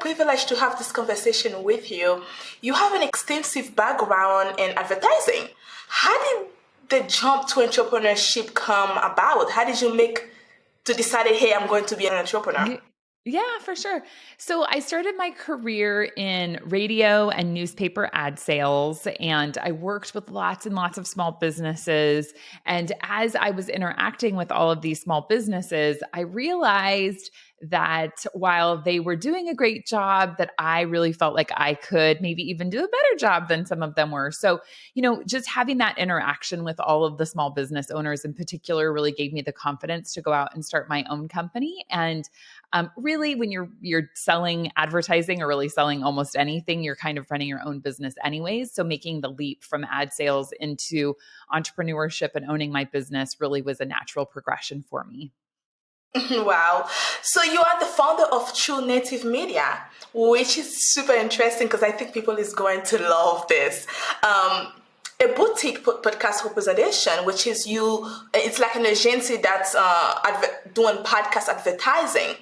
privilege to have this conversation with you. You have an extensive background in advertising. How did the jump to entrepreneurship come about? How did you make to decide, hey, I'm going to be an entrepreneur? Yeah, for sure. So I started my career in radio and newspaper ad sales, and I worked with lots and lots of small businesses. And as I was interacting with all of these small businesses, I realized that while they were doing a great job, that I really felt like I could maybe even do a better job than some of them were. So, just having that interaction with all of the small business owners in particular really gave me the confidence to go out and start my own company. And really, when you're selling advertising or really selling almost anything, you're kind of running your own business anyways. So making the leap from ad sales into entrepreneurship and owning my business really was a natural progression for me. Wow. So you are the founder of True Native Media, which is super interesting because I think people is going to love this. A boutique podcast representation, which is it's like an agency that's doing podcast advertising.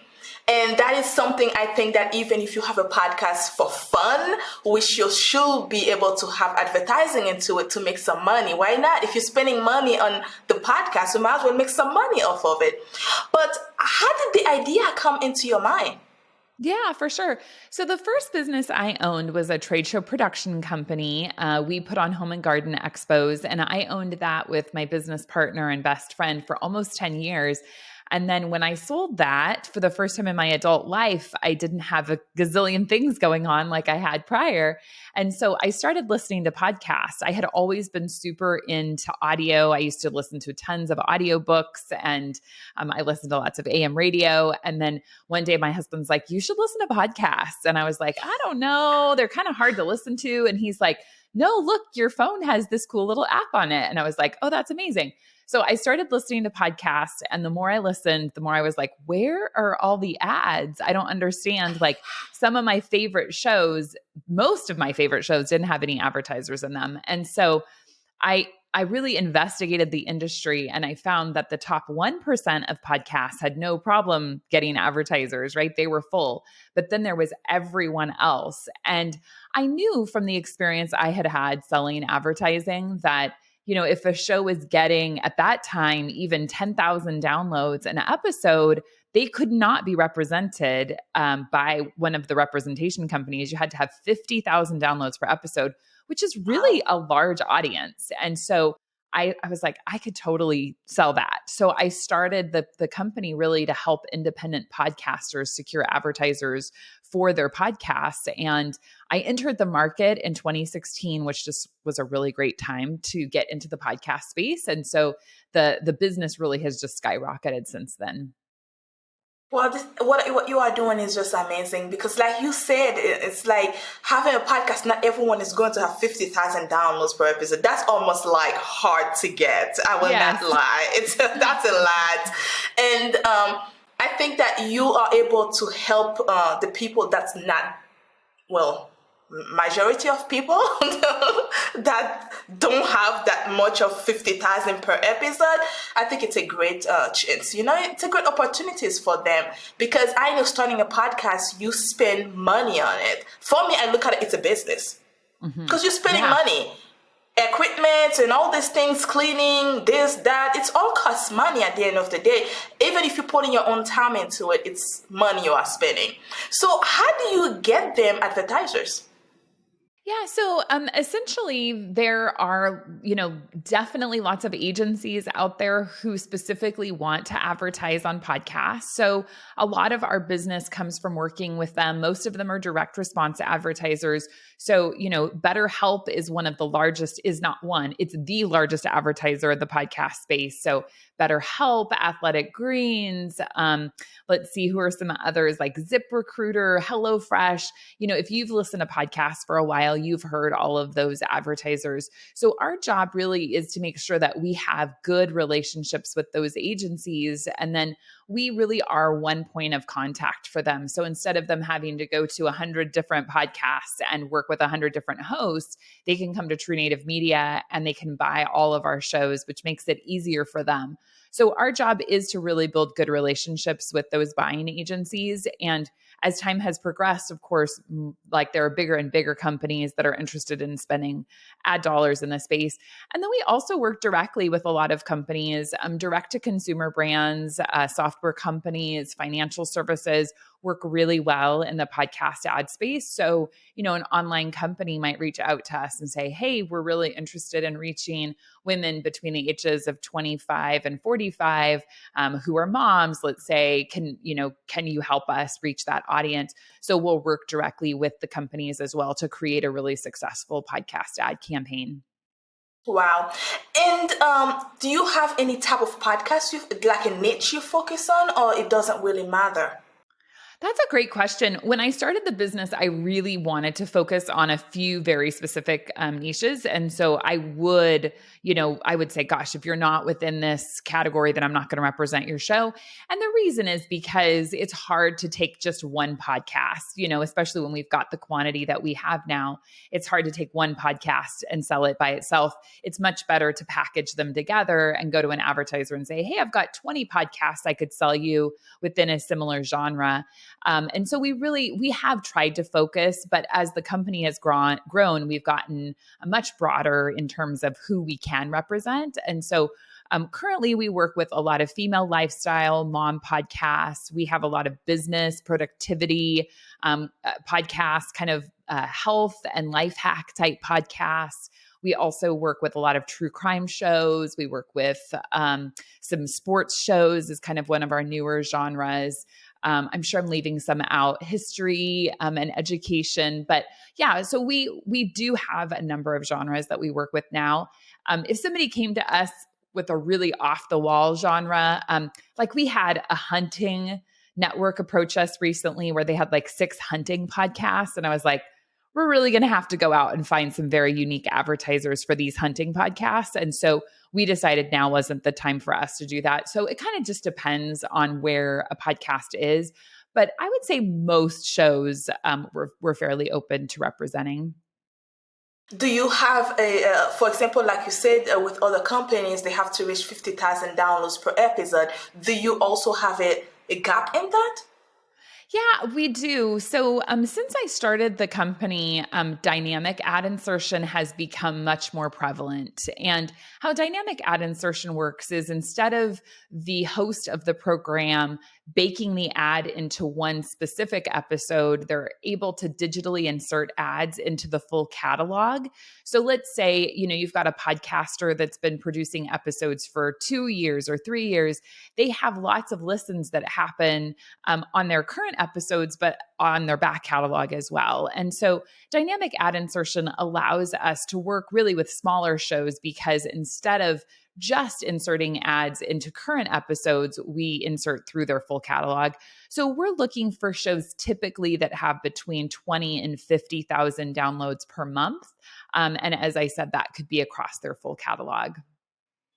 And that is something I think that even if you have a podcast for fun, which you should be able to have advertising into it to make some money. Why not? If you're spending money on the podcast, you might as well make some money off of it. But how did the idea come into your mind? Yeah, for sure. So the first business I owned was a trade show production company. We put on home and garden expos, and I owned that with my business partner and best friend for almost 10 years. And then when I sold that for the first time in my adult life, I didn't have a gazillion things going on like I had prior. And so I started listening to podcasts. I had always been super into audio. I used to listen to tons of audiobooks, and I listened to lots of AM radio. And then one day my husband's like, you should listen to podcasts. And I was like, I don't know. They're kind of hard to listen to. And he's like, no, look, your phone has this cool little app on it. And I was like, oh, that's amazing. So I started listening to podcasts, and the more I listened, the more I was like, where are all the ads? I don't understand. Like some of my favorite shows, most of my favorite shows didn't have any advertisers in them. And so I really investigated the industry, and I found that the top 1% of podcasts had no problem getting advertisers, right? They were full, but then there was everyone else. And I knew from the experience I had had selling advertising that if a show was getting at that time even 10,000 downloads an episode, they could not be represented by one of the representation companies. You had to have 50,000 downloads per episode, which is really a large audience. And so I was like, I could totally sell that. So I started the company really to help independent podcasters secure advertisers for their podcasts. And I entered the market in 2016, which just was a really great time to get into the podcast space. And so the business really has just skyrocketed since then. Well, what you are doing is just amazing because, like you said, it's like having a podcast. Not everyone is going to have 50,000 downloads per episode. That's almost like hard to get. I will not lie. That's a lot, and I think that you are able to help the people that's not majority of people that don't have that much of 50,000 per episode. I think it's a great chance. It's a great opportunities for them because I know starting a podcast, you spend money on it. For me, I look at it, it's a business because you're spending money, equipment and all these things, cleaning, this, that. It's all costs money at the end of the day. Even if you put in your own time into it, it's money you are spending. So how do you get them advertisers? Yeah. So essentially, there are, definitely lots of agencies out there who specifically want to advertise on podcasts. So a lot of our business comes from working with them. Most of them are direct response advertisers. So, BetterHelp is one of the largest, is not one, it's the largest advertiser in the podcast space. So BetterHelp, Athletic Greens, let's see, who are some others like ZipRecruiter, HelloFresh. If you've listened to podcasts for a while, you've heard all of those advertisers. So our job really is to make sure that we have good relationships with those agencies. And then we really are one point of contact for them. So instead of them having to go to 100 different podcasts and work with 100 different hosts, they can come to True Native Media and they can buy all of our shows, which makes it easier for them. So our job is to really build good relationships with those buying agencies. And as time has progressed, of course, like there are bigger and bigger companies that are interested in spending ad dollars in this space. And then we also work directly with a lot of companies, direct to consumer brands, software companies, financial services work really well in the podcast ad space. So, an online company might reach out to us and say, hey, we're really interested in reaching women between the ages of 25 and 45 who are moms, let's say, can you help us reach that audience? So we'll work directly with the companies as well to create a really successful podcast ad campaign. Wow. And do you have any type of podcast, like a niche you focus on, or it doesn't really matter? That's a great question. When I started the business, I really wanted to focus on a few very specific niches. And so I would say, gosh, if you're not within this category, then I'm not going to represent your show. And the reason is because it's hard to take just one podcast, especially when we've got the quantity that we have now. It's hard to take one podcast and sell it by itself. It's much better to package them together and go to an advertiser and say, hey, I've got 20 podcasts I could sell you within a similar genre. And so we have tried to focus, but as the company has grown, we've gotten much broader in terms of who we can represent. And so currently we work with a lot of female lifestyle, mom podcasts. We have a lot of business productivity podcasts, kind of health and life hack type podcasts. We also work with a lot of true crime shows. We work with some sports shows is kind of one of our newer genres. I'm sure I'm leaving some out, history and education. But yeah, so we do have a number of genres that we work with now. If somebody came to us with a really off the wall genre, like we had a hunting network approach us recently where they had like 6 hunting podcasts. And I was like, we're really going to have to go out and find some very unique advertisers for these hunting podcasts. And so we decided now wasn't the time for us to do that. So it kind of just depends on where a podcast is. But I would say most shows we're fairly open to representing. Do you have for example, like you said, with other companies, they have to reach 50,000 downloads per episode. Do you also have a gap in that? Yeah, we do. So since I started the company, dynamic ad insertion has become much more prevalent. And how dynamic ad insertion works is instead of the host of the program baking the ad into one specific episode, they're able to digitally insert ads into the full catalog. So let's say, you've got a podcaster that's been producing episodes for 2 years or 3 years. They have lots of listens that happen on their current episodes, but on their back catalog as well. And so dynamic ad insertion allows us to work really with smaller shows because instead of just inserting ads into current episodes, we insert through their full catalog. So we're looking for shows typically that have between 20 and 50,000 downloads per month. And as I said, that could be across their full catalog.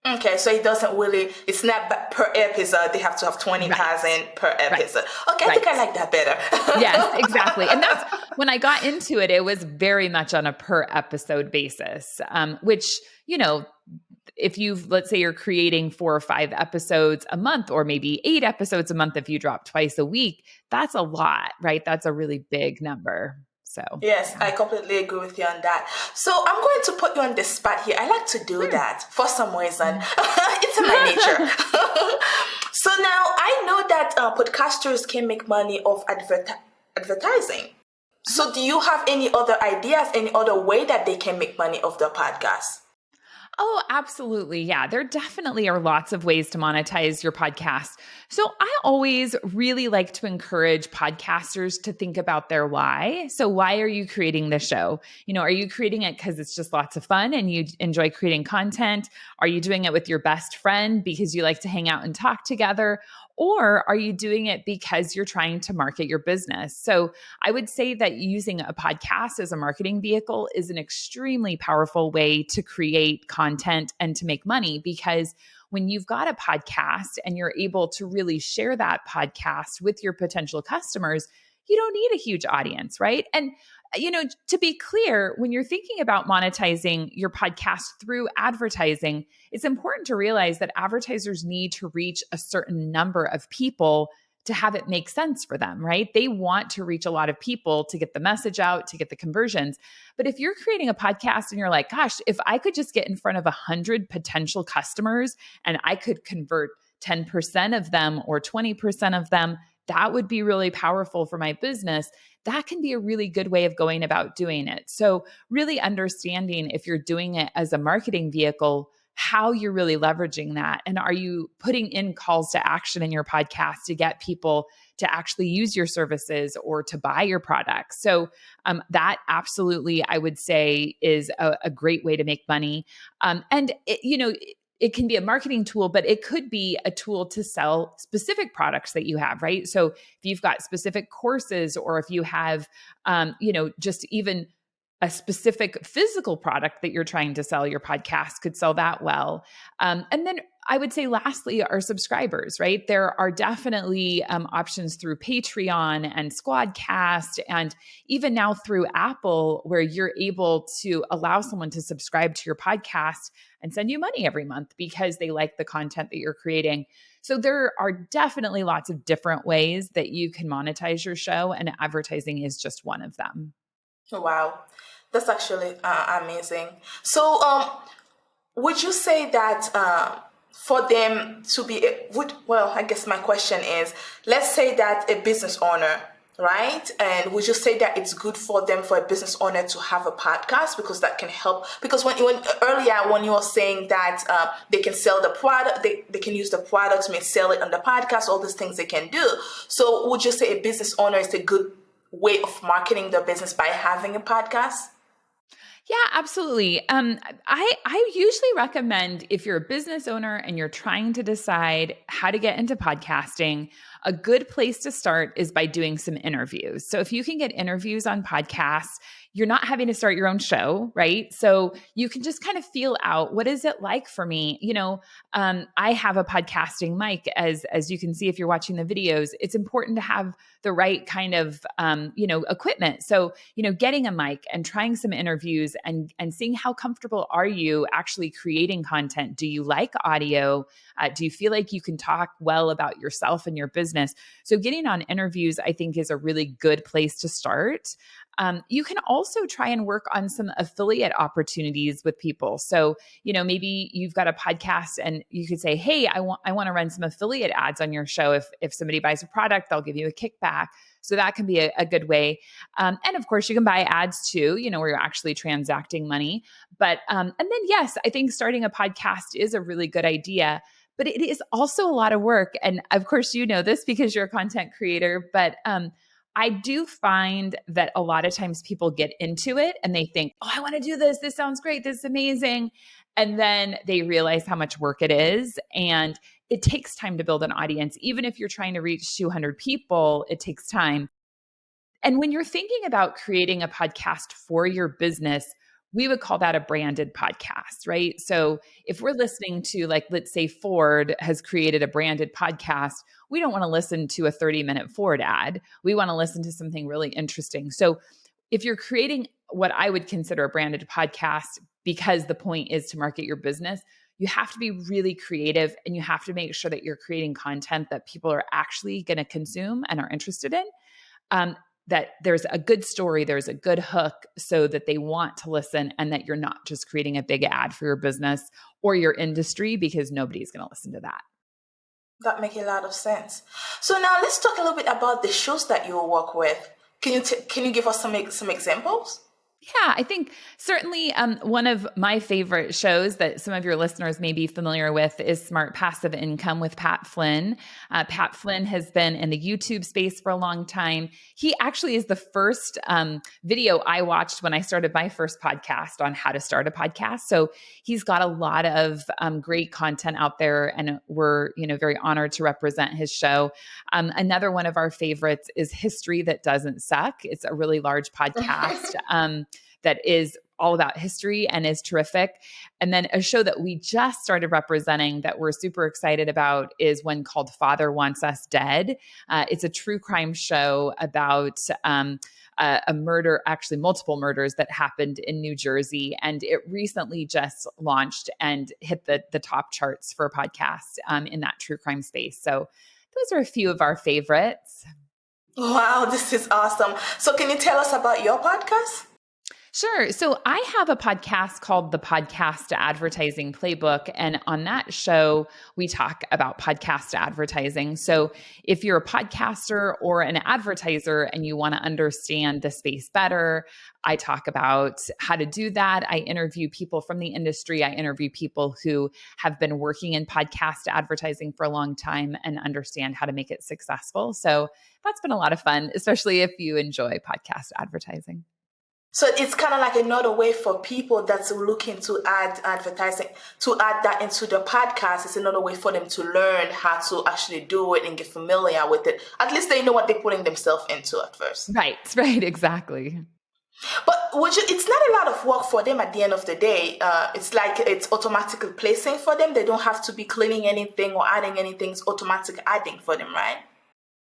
Okay, so it's not per episode. They have to have 20,000 per episode. Right. Okay, I think I like that better. Yes, exactly. And that's when I got into it, it was very much on a per episode basis, which, if let's say you're creating 4 or 5 episodes a month, or maybe 8 episodes a month, if you drop twice a week, that's a lot, right? That's a really big number. So yes, yeah. I completely agree with you on that. So I'm going to put you on the spot here. I like to do that for some reason. It's in my nature. So now I know that podcasters can make money off advertising. So do you have any other ideas, any other way that they can make money off their podcast? Oh, absolutely. Yeah, there definitely are lots of ways to monetize your podcast. So I always really like to encourage podcasters to think about their why. So why are you creating the show? Are you creating it because it's just lots of fun and you enjoy creating content? Are you doing it with your best friend because you like to hang out and talk together? Or are you doing it because you're trying to market your business? So I would say that using a podcast as a marketing vehicle is an extremely powerful way to create content and to make money, because when you've got a podcast and you're able to really share that podcast with your potential customers, you don't need a huge audience, right? And to be clear, when you're thinking about monetizing your podcast through advertising, it's important to realize that advertisers need to reach a certain number of people to have it make sense for them, right? They want to reach a lot of people to get the message out, to get the conversions. But if you're creating a podcast and you're like, gosh, if I could just get in front of 100 potential customers and I could convert 10% of them or 20% of them, that would be really powerful for my business. That can be a really good way of going about doing it. So really understanding if you're doing it as a marketing vehicle, how you're really leveraging that. And are you putting in calls to action in your podcast to get people to actually use your services or to buy your products? So that absolutely, I would say, is a great way to make money. And it can be a marketing tool, but it could be a tool to sell specific products that you have, right? So if you've got specific courses, or if you have, just even a specific physical product that you're trying to sell, your podcast could sell that well. And then I would say lastly are subscribers, right? There are definitely options through Patreon and Squadcast, and even now through Apple, where you're able to allow someone to subscribe to your podcast and send you money every month because they like the content that you're creating. So there are definitely lots of different ways that you can monetize your show, and advertising is just one of them. Wow, that's actually amazing. So, would you say that for them to be, I guess my question is, let's say that a business owner, right? And would you say that it's good for them, for a business owner, to have a podcast, because that can help? Because when earlier when you were saying that they can sell the product, they can use the product, may sell it on the podcast, all these things they can do. So would you say a business owner is a good way of marketing their business by having a podcast? Yeah, absolutely. I usually recommend, if you're a business owner and you're trying to decide how to get into podcasting, a good place to start is by doing some interviews. So if you can get interviews on podcasts, you're not having to start your own show, right? So you can just kind of feel out, what is it like for me? I have a podcasting mic, as you can see if you're watching the videos. It's important to have the right kind of equipment. So getting a mic and trying some interviews and seeing how comfortable are you actually creating content. Do you like audio? Do you feel like you can talk well about yourself and your business? So getting on interviews, I think, is a really good place to start. You can also try and work on some affiliate opportunities with people. So, maybe you've got a podcast and you could say, hey, I want to run some affiliate ads on your show. If somebody buys a product, they'll give you a kickback. So that can be a good way. And of course, you can buy ads too, where you're actually transacting money. But, and then yes, I think starting a podcast is a really good idea. But it is also a lot of work. And of course, you know this because you're a content creator. But I do find that a lot of times people get into it and they think, oh, I want to do this. This sounds great. This is amazing. And then they realize how much work it is. And it takes time to build an audience. Even if you're trying to reach 200 people, it takes time. And when you're thinking about creating a podcast for your business, we would call that a branded podcast, right? So if we're listening to, like, let's say Ford has created a branded podcast, we don't want to listen to a 30-minute Ford ad. We want to listen to something really interesting. So if you're creating what I would consider a branded podcast, because the point is to market your business, you have to be really creative and you have to make sure that you're creating content that people are actually going to consume and are interested in. That there's a good story, there's a good hook so that they want to listen, and that you're not just creating a big ad for your business or your industry, because nobody's going to listen to that. That makes a lot of sense. So now let's talk a little bit about the shows that you work with. Can you give us some examples? Yeah, I think certainly one of my favorite shows that some of your listeners may be familiar with is Smart Passive Income with Pat Flynn. Pat Flynn has been in the YouTube space for a long time. He actually is the first video I watched when I started my first podcast on how to start a podcast. So he's got a lot of great content out there, and we're very honored to represent his show. Another one of our favorites is History That Doesn't Suck. It's a really large podcast. That is all about history and is terrific. And then a show that we just started representing that we're super excited about is one called Father Wants Us Dead. It's a true crime show about a murder, actually multiple murders that happened in New Jersey. And it recently just launched and hit the top charts for a podcast in that true crime space. So those are a few of our favorites. Wow, this is awesome. So can you tell us about your podcast? Sure. So I have a podcast called the Podcast Advertising Playbook. And on that show, we talk about podcast advertising. So if you're a podcaster or an advertiser and you want to understand the space better, I talk about how to do that. I interview people from the industry. I interview people who have been working in podcast advertising for a long time and understand how to make it successful. So that's been a lot of fun, especially if you enjoy podcast advertising. So it's kind of like another way for people that's looking to add advertising, to add that into the podcast. It's another way for them to learn how to actually do it and get familiar with it. At least they know what they're putting themselves into at first. Right, exactly. But it's not a lot of work for them at the end of the day. It's like it's automatically placing for them. They don't have to be cleaning anything or adding anything. It's automatic adding for them, right?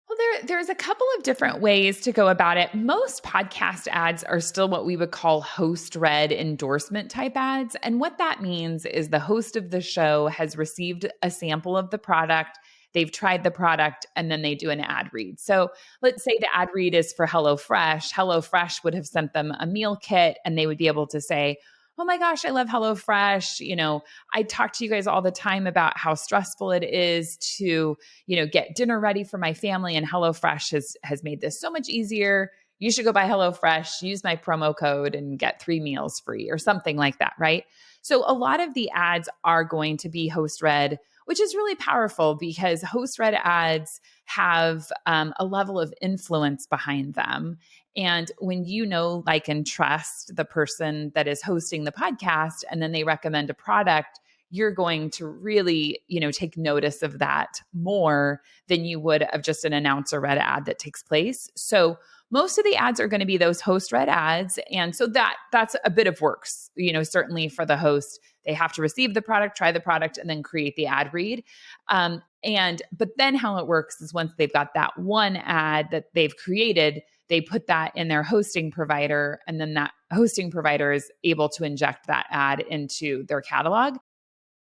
Well, there's a couple of different ways to go about it. Most podcast ads are still what we would call host-read endorsement type ads. And what that means is the host of the show has received a sample of the product, they've tried the product, and then they do an ad read. So let's say the ad read is for HelloFresh. HelloFresh would have sent them a meal kit, and they would be able to say, oh my gosh, I love HelloFresh. I talk to you guys all the time about how stressful it is to, get dinner ready for my family, and HelloFresh has made this so much easier. You should go buy HelloFresh, use my promo code and get 3 meals free or something like that, right? So a lot of the ads are going to be host read, which is really powerful because host read ads have a level of influence behind them. And when you know, like, and trust the person that is hosting the podcast, and then they recommend a product, you're going to really, take notice of that more than you would of just an announcer read ad that takes place. So most of the ads are going to be those host read ads. And so that's a bit of work, certainly for the host. They have to receive the product, try the product, and then create the ad read. But then how it works is once they've got that one ad that they've created, they put that in their hosting provider, and then that hosting provider is able to inject that ad into their catalog.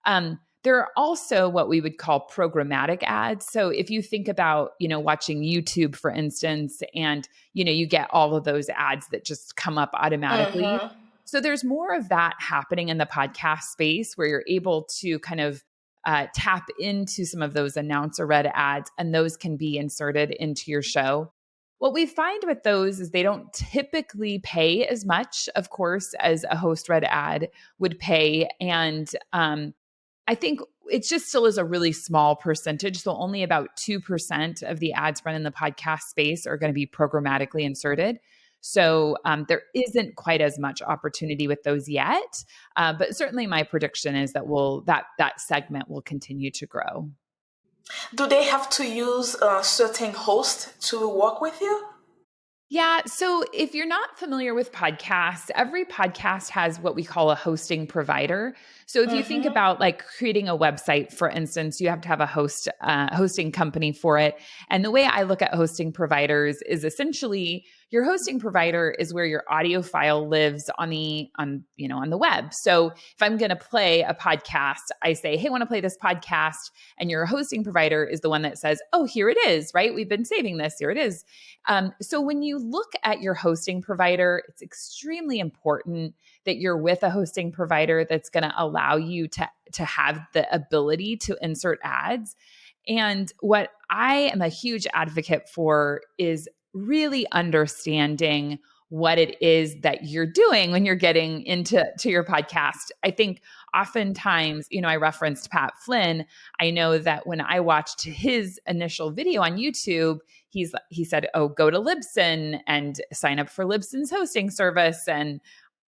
There are also what we would call programmatic ads. So if you think about, watching YouTube, for instance, and, you get all of those ads that just come up automatically. Mm-hmm. So there's more of that happening in the podcast space where you're able to kind of tap into some of those announcer read ads, and those can be inserted into your show. What we find with those is they don't typically pay as much, of course, as a host read ad would pay. And I think it just still is a really small percentage. So only about 2% of the ads run in the podcast space are going to be programmatically inserted. So there isn't quite as much opportunity with those yet. But certainly my prediction is that that segment will continue to grow. Do they have to use a certain host to work with you? Yeah. So if you're not familiar with podcasts, every podcast has what we call a hosting provider. So if you think about like creating a website, for instance, you have to have a hosting company for it. And the way I look at hosting providers is essentially your hosting provider is where your audio file lives on the web. So if I'm going to play a podcast, I say, hey, I want to play this podcast. And your hosting provider is the one that says, oh, here it is, right? We've been saving this. Here it is. So when you look at your hosting provider, it's extremely important that you're with a hosting provider that's going to allow you to have the ability to insert ads. And what I am a huge advocate for is really understanding what it is that you're doing when you're getting into your podcast. I think oftentimes, I referenced Pat Flynn. I know that when I watched his initial video on YouTube, he said, oh, go to Libsyn and sign up for Libsyn's hosting service. And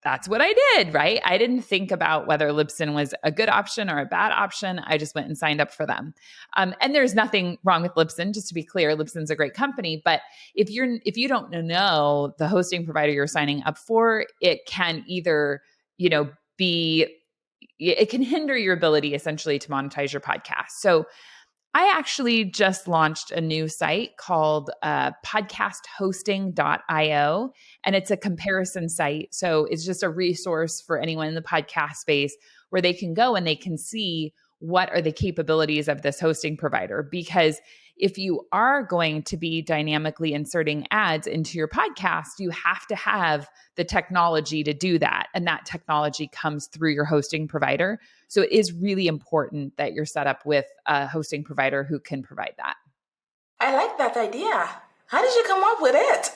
that's what I did, right? I didn't think about whether Libsyn was a good option or a bad option. I just went and signed up for them. And there's nothing wrong with Libsyn, just to be clear. Libsyn's a great company, but if you don't know the hosting provider you're signing up for, it can either, it can hinder your ability essentially to monetize your podcast. So I actually just launched a new site called podcasthosting.io, and it's a comparison site. So it's just a resource for anyone in the podcast space where they can go and they can see what are the capabilities of this hosting provider. Because if you are going to be dynamically inserting ads into your podcast, you have to have the technology to do that. And that technology comes through your hosting provider. So it is really important that you're set up with a hosting provider who can provide that. I like that idea. How did you come up with it?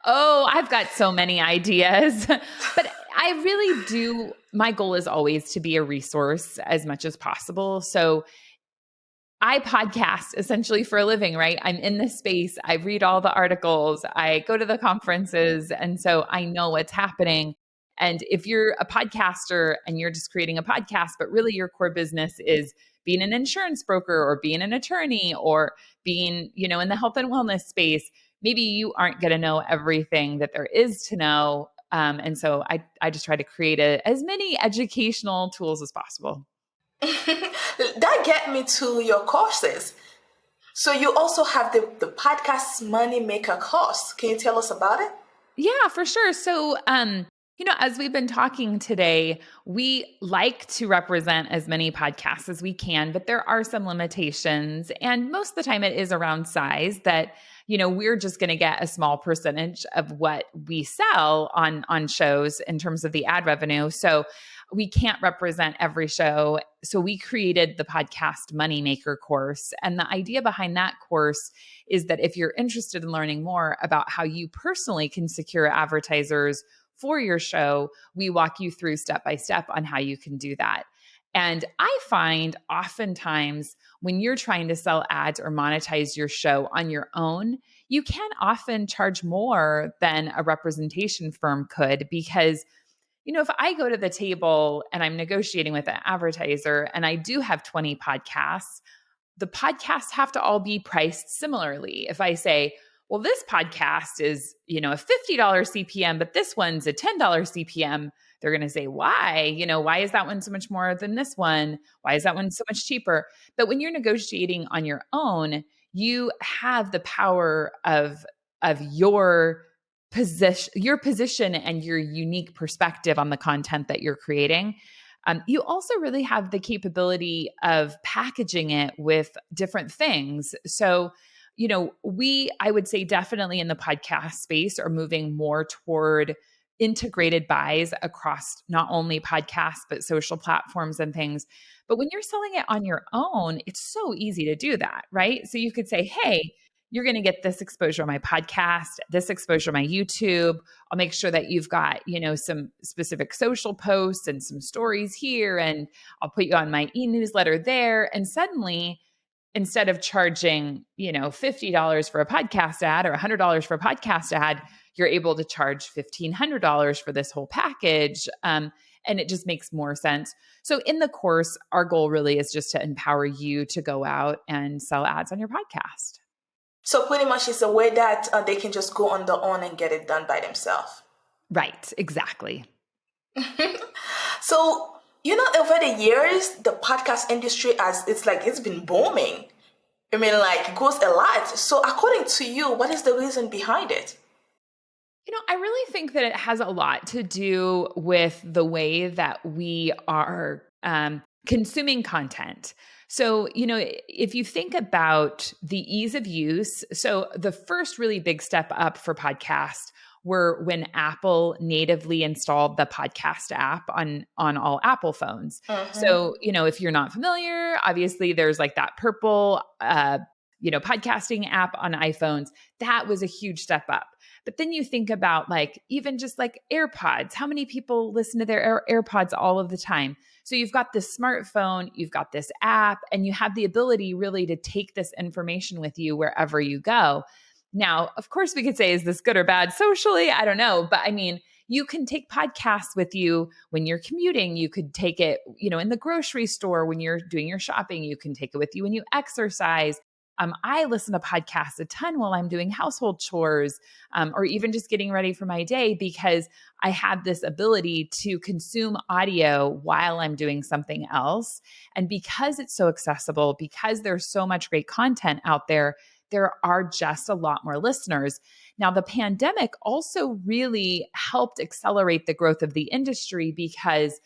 Oh, I've got so many ideas, but I really do. My goal is always to be a resource as much as possible. So I podcast essentially for a living, right? I'm in this space. I read all the articles. I go to the conferences. And so I know what's happening. And if you're a podcaster and you're just creating a podcast, but really your core business is being an insurance broker or being an attorney or being, in the health and wellness space, maybe you aren't going to know everything that there is to know. And so I just try to create as many educational tools as possible. That get me to your courses. So you also have the podcast Moneymaker course. Can you tell us about it? Yeah, for sure. So, as we've been talking today, we like to represent as many podcasts as we can, but there are some limitations. And most of the time it is around size that, we're just going to get a small percentage of what we sell on shows in terms of the ad revenue. So we can't represent every show. So we created the podcast Moneymaker course. And the idea behind that course is that if you're interested in learning more about how you personally can secure advertisers for your show, we walk you through step by step on how you can do that. And I find oftentimes when you're trying to sell ads or monetize your show on your own, you can often charge more than a representation firm could because if I go to the table and I'm negotiating with an advertiser and I do have 20 podcasts, the podcasts have to all be priced similarly. If I say, well, this podcast is, a $50 CPM, but this one's a $10 CPM, they're going to say, why? Why is that one so much more than this one? Why is that one so much cheaper? But when you're negotiating on your own, you have the power of your position and your unique perspective on the content that you're creating. You also really have the capability of packaging it with different things. So, I would say definitely in the podcast space are moving more toward integrated buys across not only podcasts, but social platforms and things. But when you're selling it on your own, it's so easy to do that, right? So you could say, hey, you're going to get this exposure on my podcast, this exposure on my YouTube. I'll make sure that you've got, some specific social posts and some stories here. And I'll put you on my e-newsletter there. And suddenly, instead of charging, $50 for a podcast ad or $100 for a podcast ad, you're able to charge $1,500 for this whole package. And it just makes more sense. So in the course, our goal really is just to empower you to go out and sell ads on your podcast. So pretty much it's a way that they can just go on their own and get it done by themselves. Right, exactly. So, over the years, the podcast industry it's been booming. I mean, it goes a lot. So according to you, what is the reason behind it? I really think that it has a lot to do with the way that we are consuming content. So, if you think about the ease of use, so the first really big step up for podcast were when Apple natively installed the podcast app on all Apple phones. Mm-hmm. So, if you're not familiar, obviously there's that purple, podcasting app on iPhones. That was a huge step up. But then you think about even just AirPods. How many people listen to their AirPods all of the time? So you've got this smartphone, you've got this app, and you have the ability really to take this information with you wherever you go. Now, of course, we could say, is this good or bad socially? I don't know. But I mean, you can take podcasts with you when you're commuting. You could take it, in the grocery store when you're doing your shopping. You can take it with you when you exercise. I listen to podcasts a ton while I'm doing household chores or even just getting ready for my day because I have this ability to consume audio while I'm doing something else. And because it's so accessible, because there's so much great content out there are just a lot more listeners. Now, the pandemic also really helped accelerate the growth of the industry because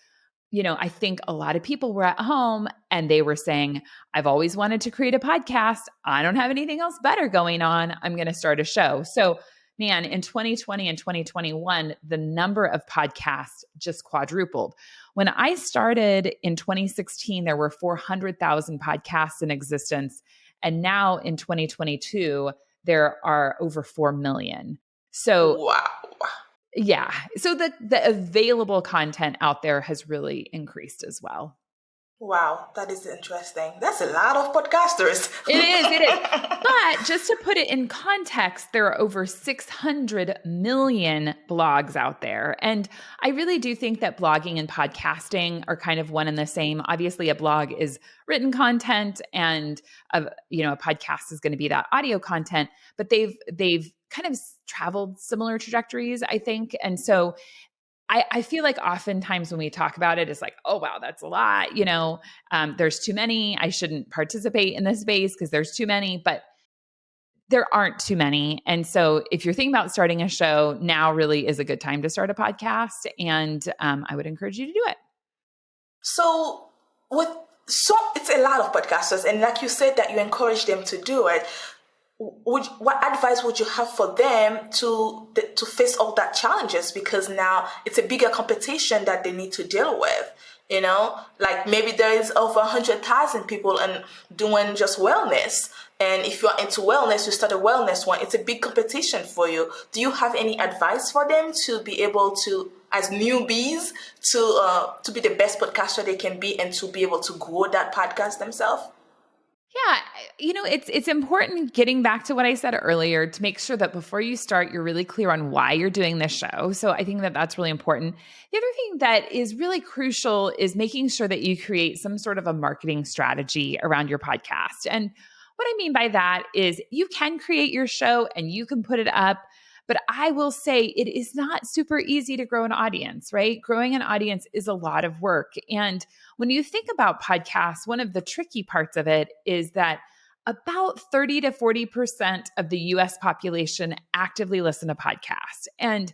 I think a lot of people were at home and they were saying, I've always wanted to create a podcast. I don't have anything else better going on. I'm going to start a show. So, man, in 2020 and 2021, the number of podcasts just quadrupled. When I started in 2016, there were 400,000 podcasts in existence. And now in 2022, there are over 4 million. So, Wow. yeah. So the available content out there has really increased as well. Wow, that is interesting. That's a lot of podcasters. It is. But just to put it in context, there are over 600 million blogs out there. And I really do think that blogging and podcasting are kind of one and the same. Obviously, a blog is written content and a podcast is going to be that audio content, but they've kind of traveled similar trajectories, I think. And so I feel like oftentimes when we talk about it, it's like, oh, wow, that's a lot. There's too many. I shouldn't participate in this space because there's too many, but there aren't too many. And so if you're thinking about starting a show, now really is a good time to start a podcast. And I would encourage you to do it. So it's a lot of podcasters. And like you said, that you encourage them to do it. What advice would you have for them to face all that challenges? Because now it's a bigger competition that they need to deal with. Like maybe there is over 100,000 people and doing just wellness. And if you're into wellness, you start a wellness one. It's a big competition for you. Do you have any advice for them to be able to, as newbies, to be the best podcaster they can be and to be able to grow that podcast themselves? Yeah, it's important, getting back to what I said earlier, to make sure that before you start, you're really clear on why you're doing this show. So I think that that's really important. The other thing that is really crucial is making sure that you create some sort of a marketing strategy around your podcast. And what I mean by that is you can create your show and you can put it up, but I will say it is not super easy to grow an audience, right? Growing an audience is a lot of work. And when you think about podcasts, one of the tricky parts of it is that about 30 to 40% of the US population actively listen to podcasts. And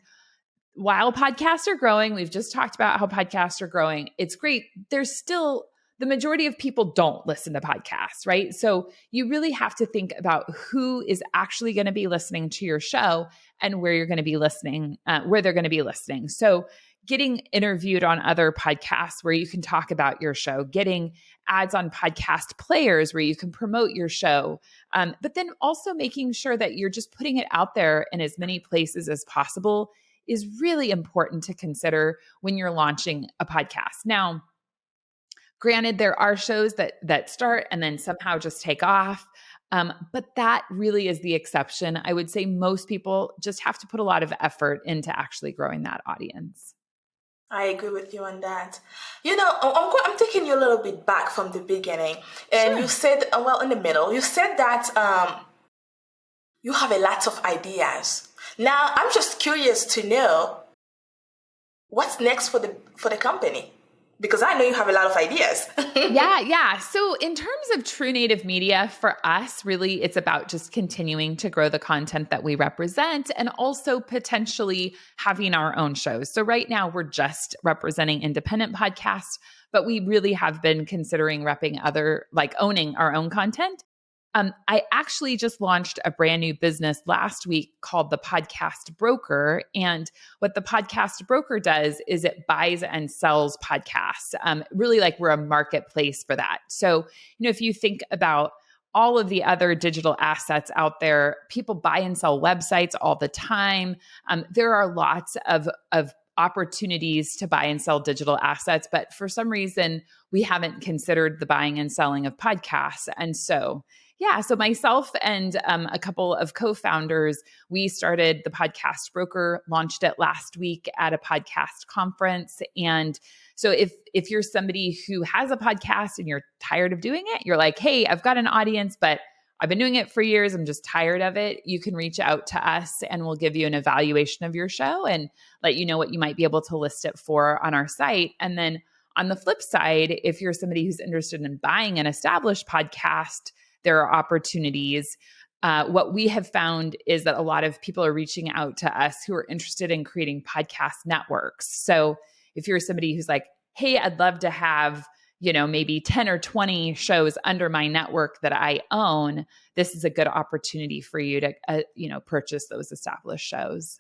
while podcasts are growing, we've just talked about how podcasts are growing. It's great. There's still the majority of people don't listen to podcasts, right? So you really have to think about who is actually going to be listening to your show and where you're going to be listening, where they're going to be listening. So getting interviewed on other podcasts where you can talk about your show, getting ads on podcast players where you can promote your show, but then also making sure that you're just putting it out there in as many places as possible is really important to consider when you're launching a podcast. Now, granted, there are shows that start and then somehow just take off, but that really is the exception. I would say most people just have to put a lot of effort into actually growing that audience. I agree with you on that. I'm taking you a little bit back from the beginning. And Sure. You said, in the middle, you said that you have a lot of ideas. Now, I'm just curious to know what's next for the company. Because I know you have a lot of ideas. Yeah. So in terms of True Native Media, for us, really, it's about just continuing to grow the content that we represent and also potentially having our own shows. So right now, we're just representing independent podcasts, but we really have been considering owning our own content. I actually just launched a brand new business last week called the Podcast Broker. And what the Podcast Broker does is it buys and sells podcasts. Really, like, we're a marketplace for that. So, if you think about all of the other digital assets out there, people buy and sell websites all the time. There are lots of opportunities to buy and sell digital assets, but for some reason, we haven't considered the buying and selling of podcasts. And so myself and a couple of co-founders, we started the Podcast Broker, launched it last week at a podcast conference. And so if you're somebody who has a podcast and you're tired of doing it, you're like, hey, I've got an audience, but I've been doing it for years, I'm just tired of it, you can reach out to us and we'll give you an evaluation of your show and let you know what you might be able to list it for on our site. And then on the flip side, if you're somebody who's interested in buying an established podcast, there are opportunities. What we have found is that a lot of people are reaching out to us who are interested in creating podcast networks. So if you're somebody who's like, hey, I'd love to have, maybe 10 or 20 shows under my network that I own, this is a good opportunity for you to, purchase those established shows.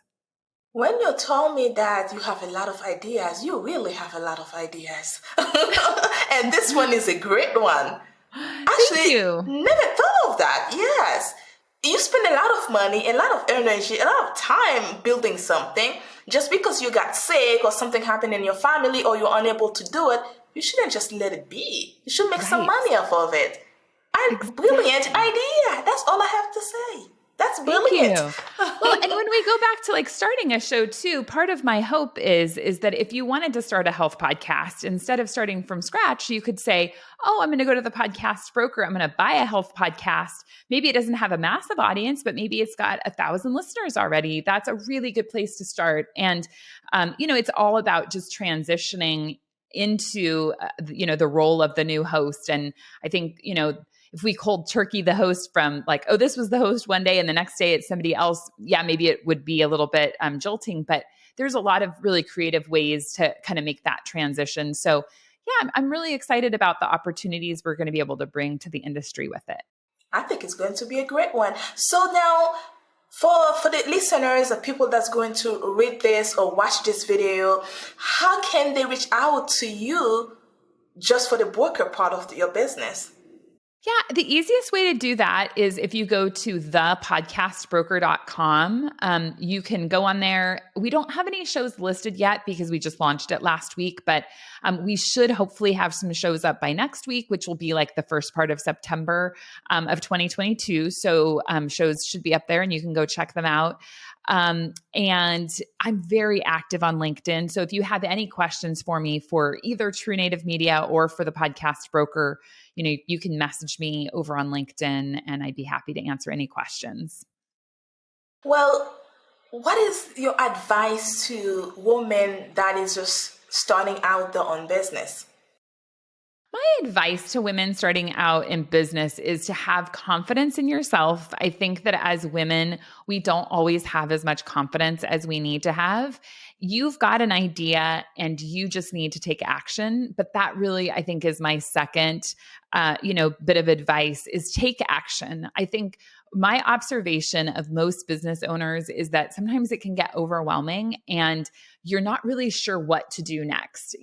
When you told me that you have a lot of ideas, you really have a lot of ideas. And this one is a great one. Actually, Thank you. never thought of that. Yes. You spend a lot of money, a lot of energy, a lot of time building something. Just because you got sick or something happened in your family or you're unable to do it, you shouldn't just let it be. You should make some money off of it. Brilliant idea. That's all I have to say. That's brilliant. Thank you. Well, and when we go back to like starting a show too, part of my hope is that if you wanted to start a health podcast, instead of starting from scratch, you could say, oh, I'm going to go to the podcast broker. I'm going to buy a health podcast. Maybe it doesn't have a massive audience, but maybe it's got 1,000 listeners already. That's a really good place to start. And, it's all about just transitioning into, the role of the new host. And I think, if we cold turkey the host from like, oh, this was the host one day and the next day it's somebody else, yeah, maybe it would be a little bit jolting, but there's a lot of really creative ways to kind of make that transition. So yeah, I'm really excited about the opportunities we're going to be able to bring to the industry with it. I think it's going to be a great one. So now for the listeners, the people that's going to read this or watch this video, how can they reach out to you just for the broker part of your business? Yeah, the easiest way to do that is if you go to thepodcastbroker.com, you can go on there. We don't have any shows listed yet because we just launched it last week, but we should hopefully have some shows up by next week, which will be like the first part of September of 2022. So shows should be up there and you can go check them out. And I'm very active on LinkedIn. So if you have any questions for me for either True Native Media or for the podcast broker, you can message me over on LinkedIn and I'd be happy to answer any questions. Well, what is your advice to women that is just starting out their own business? My advice to women starting out in business is to have confidence in yourself. I think that as women, we don't always have as much confidence as we need to have. You've got an idea and you just need to take action. But that really, I think, is my second, bit of advice is take action. I think my observation of most business owners is that sometimes it can get overwhelming and you're not really sure what to do next.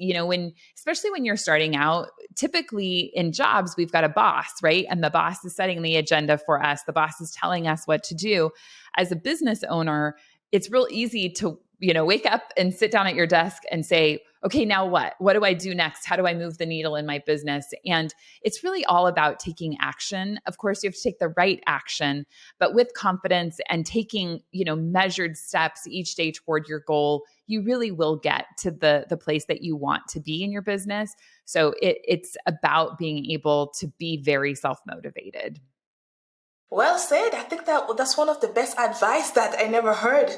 Especially when you're starting out, typically in jobs, we've got a boss, right? And the boss is setting the agenda for us. The boss is telling us what to do. As a business owner, it's real easy to, wake up and sit down at your desk and say, okay, now what? What do I do next? How do I move the needle in my business? And it's really all about taking action. Of course, you have to take the right action, but with confidence and taking, measured steps each day toward your goal, you really will get to the place that you want to be in your business. So it's about being able to be very self-motivated. Well said. I think that's one of the best advice that I never heard.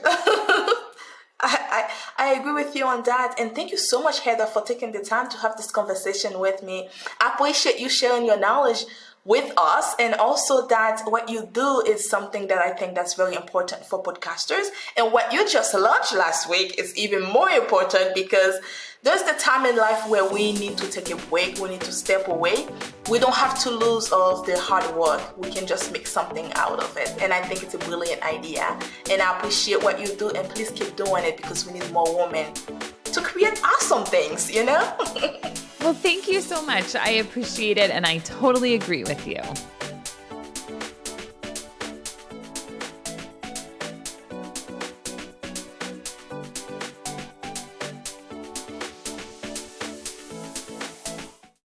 I agree with you on that. And thank you so much, Heather, for taking the time to have this conversation with me. I appreciate you sharing your knowledge with us, and also that what you do is something that I think that's very important for podcasters. And what you just launched last week is even more important because there's the time in life where we need to take a break, we need to step away. We don't have to lose all of the hard work. We can just make something out of it. And I think it's a brilliant idea. And I appreciate what you do, and please keep doing it because we need more women to create awesome things, Well, thank you so much. I appreciate it, and I totally agree with you.